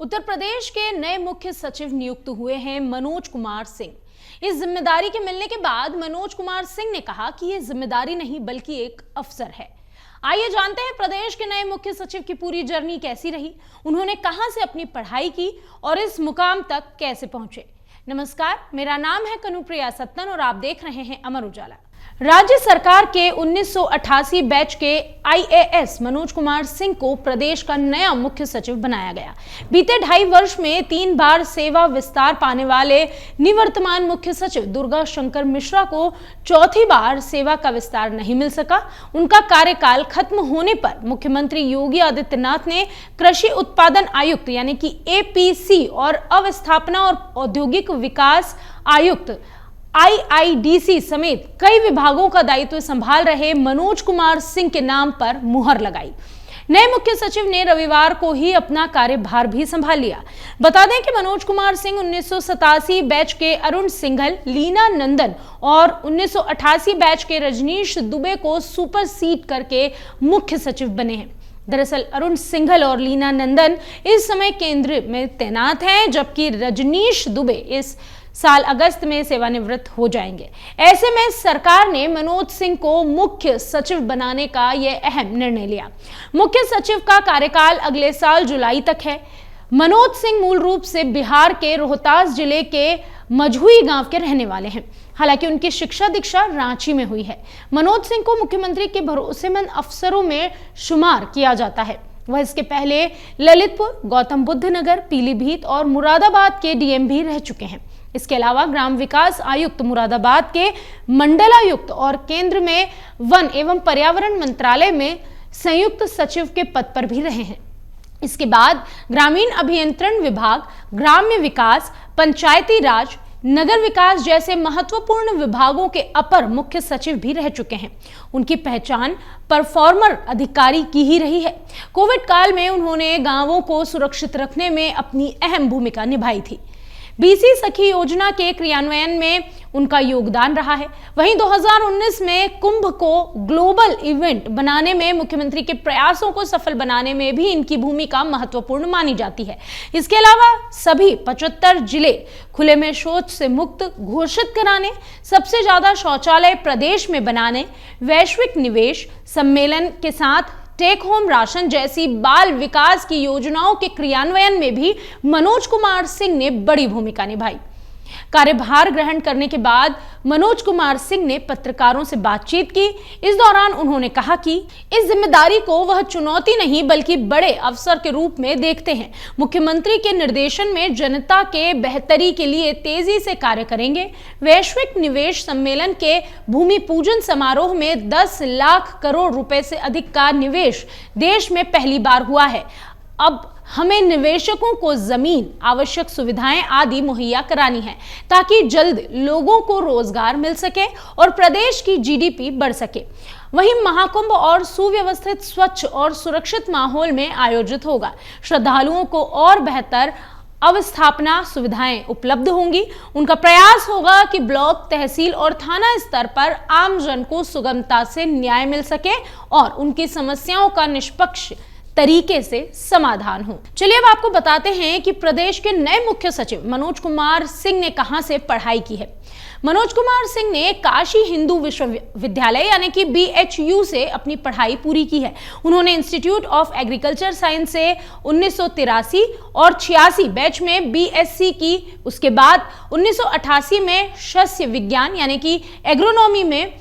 उत्तर प्रदेश के नए मुख्य सचिव नियुक्त हुए हैं मनोज कुमार सिंह। इस जिम्मेदारी के मिलने के बाद मनोज कुमार सिंह ने कहा कि यह जिम्मेदारी नहीं बल्कि एक अवसर है। आइए जानते हैं प्रदेश के नए मुख्य सचिव की पूरी जर्नी कैसी रही, उन्होंने कहां से अपनी पढ़ाई की और इस मुकाम तक कैसे पहुंचे। नमस्कार, मेरा नाम है कनुप्रिया सत्तन और आप देख रहे हैं अमर उजाला। राज्य सरकार के 1988 बैच के आईएएस मनोज कुमार सिंह को प्रदेश का नया मुख्य सचिव बनाया गया। बीते 2.5 वर्ष में 3 बार सेवा विस्तार पाने वाले निवर्तमान मुख्य सचिव दुर्गा शंकर मिश्रा को चौथी बार सेवा का विस्तार नहीं मिल सका। उनका कार्यकाल खत्म होने पर मुख्यमंत्री योगी आदित्यनाथ ने कृषि उत्पादन आयुक्त यानी कि एपीसी और अवस्थापना और औद्योगिक विकास आयुक्त आईआईडीसी समेत कई विभागों का दायित्व संभाल रहे मनोज कुमार सिंह के नाम पर मुहर लगाई। नए मुख्य सचिव ने रविवार को ही अपना कार्यभार भी संभाल लिया। बता दें कि मनोज कुमार सिंह 1987 बैच के अरुण सिंघल, लीना नंदन और 1988 बैच के रजनीश दुबे को सुपरसीड करके मुख्य सचिव बने हैं। दरअसल अरुण सिंघल और लीना नंदन इस समय केंद्र में तैनात हैं, जबकि रजनीश दुबे इस साल अगस्त में सेवानिवृत्त हो जाएंगे। ऐसे में सरकार ने मनोज सिंह को मुख्य सचिव बनाने का यह अहम निर्णय लिया। मुख्य सचिव का कार्यकाल अगले साल जुलाई तक है। मनोज सिंह मूल रूप से बिहार के रोहतास जिले के मझुई गांव के रहने वाले हैं। हालांकि उनकी शिक्षा दीक्षा रांची में हुई है। मनोज सिंह को मुख्यमंत्री के भरोसेमंद अफसरों में शुमार किया जाता है। वह इसके पहले ललितपुर, गौतम बुद्ध नगर, पीलीभीत और मुरादाबाद के डीएम भी रह चुके हैं। इसके अलावा ग्राम विकास आयुक्त मुरादाबाद के मंडलायुक्त और केंद्र में वन एवं पर्यावरण मंत्रालय में संयुक्त सचिव के पद पर भी रहे हैं। इसके बाद ग्रामीण अभियंत्रण विभाग, ग्राम्य विकास, पंचायती राज, नगर विकास जैसे महत्वपूर्ण विभागों के अपर मुख्य सचिव भी रह चुके हैं। उनकी पहचान परफॉर्मर अधिकारी की ही रही है। कोविड काल में उन्होंने गांवों को सुरक्षित रखने में अपनी अहम भूमिका निभाई थी। बीसी सखी योजना के क्रियान्वयन में उनका योगदान रहा है। वहीं 2019 में कुंभ को ग्लोबल इवेंट बनाने में मुख्यमंत्री के प्रयासों को सफल बनाने में भी इनकी भूमिका महत्वपूर्ण मानी जाती है। इसके अलावा सभी 75 जिले खुले में शौच से मुक्त घोषित कराने, सबसे ज्यादा शौचालय प्रदेश में बनाने, वैश्विक निवेश सम्मेलन के साथ टेक होम राशन जैसी बाल विकास की योजनाओं के क्रियान्वयन में भी मनोज कुमार सिंह ने बड़ी भूमिका निभाई। कार्यभार ग्रहण करने के बाद मनोज कुमार सिंह ने पत्रकारों से बातचीत की। इस दौरान उन्होंने कहा कि इस जिम्मेदारी को वह चुनौती नहीं बल्कि बड़े अवसर के रूप में देखते हैं। मुख्यमंत्री के निर्देशन में जनता के बेहतरी के लिए तेजी से कार्य करेंगे। वैश्विक निवेश सम्मेलन के भूमि पूजन समारोह में 10 लाख करोड़ रुपए से अधिक का निवेश देश में पहली बार हुआ है। अब हमें निवेशकों को जमीन, आवश्यक सुविधाएं आदि मुहैया करानी है ताकि जल्द लोगों को रोजगार मिल सके और प्रदेश की जीडीपी बढ़ सके। वहीं महाकुंभ और सुव्यवस्थित, स्वच्छ और सुरक्षित माहौल में आयोजित होगा। श्रद्धालुओं को और बेहतर अवस्थापना सुविधाएं उपलब्ध होंगी। उनका प्रयास होगा कि ब्लॉक, तहसील और थाना स्तर पर आमजन को सुगमता से न्याय मिल सके और उनकी समस्याओं का निष्पक्ष तरीके से समाधान हो। चलिए अब आपको बताते हैं कि प्रदेश के नए मुख्य सचिव मनोज कुमार सिंह ने कहां से पढ़ाई की है। मनोज कुमार सिंह ने काशी हिंदू विश्वविद्यालय यानी कि BHU से अपनी पढ़ाई पूरी की है। उन्होंने इंस्टीट्यूट ऑफ एग्रीकल्चर साइंस से 1983 और 86 बैच में BSc की। उसके बाद 1988 में शस्य विज्ञान यानी कि एग्रोनॉमी में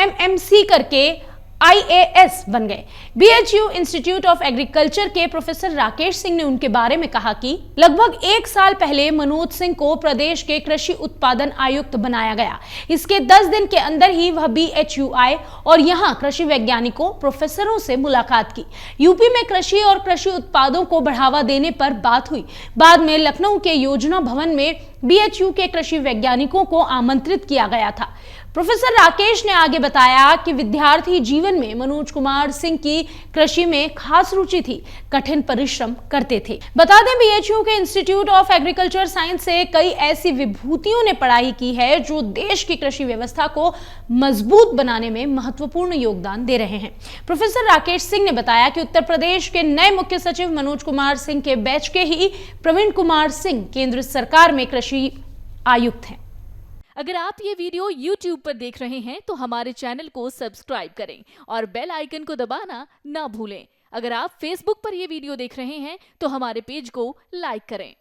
MMC करके IAS बन गए। BHU इंस्टीट्यूट ऑफ एग्रीकल्चर के प्रोफेसर राकेश सिंह ने उनके बारे में कहा कि लगभग 1 साल पहले मनोज सिंह को प्रदेश के कृषि उत्पादन आयुक्त बनाया गया। इसके 10 दिन के अंदर ही वह BHU आए और यहां कृषि वैज्ञानिकों, प्रोफेसरों से मुलाकात की। यूपी में कृषि और कृषि उत्पादों को बढ़ावा देने पर बात हुई। बाद में लखनऊ के योजना भवन में बीएचयू के कृषि वैज्ञानिकों को आमंत्रित किया गया था। प्रोफेसर राकेश ने आगे बताया कि विद्यार्थी जीवन में मनोज कुमार सिंह की कृषि में खास रुचि थी, कठिन परिश्रम करते थे। बता दें, बीएचयू के इंस्टीट्यूट ऑफ एग्रीकल्चर साइंस से कई ऐसी विभूतियों ने पढ़ाई की है जो देश की कृषि व्यवस्था को मजबूत बनाने में महत्वपूर्ण योगदान दे रहे हैं। प्रोफेसर राकेश सिंह ने बताया कि उत्तर प्रदेश के नए मुख्य सचिव मनोज कुमार सिंह के बैच के ही प्रवीण कुमार सिंह केंद्र सरकार में कृषि आयुक्त हैं। अगर आप ये वीडियो YouTube पर देख रहे हैं तो हमारे चैनल को सब्सक्राइब करें और बेल आइकन को दबाना ना भूलें। अगर आप Facebook पर ये वीडियो देख रहे हैं तो हमारे पेज को लाइक करें।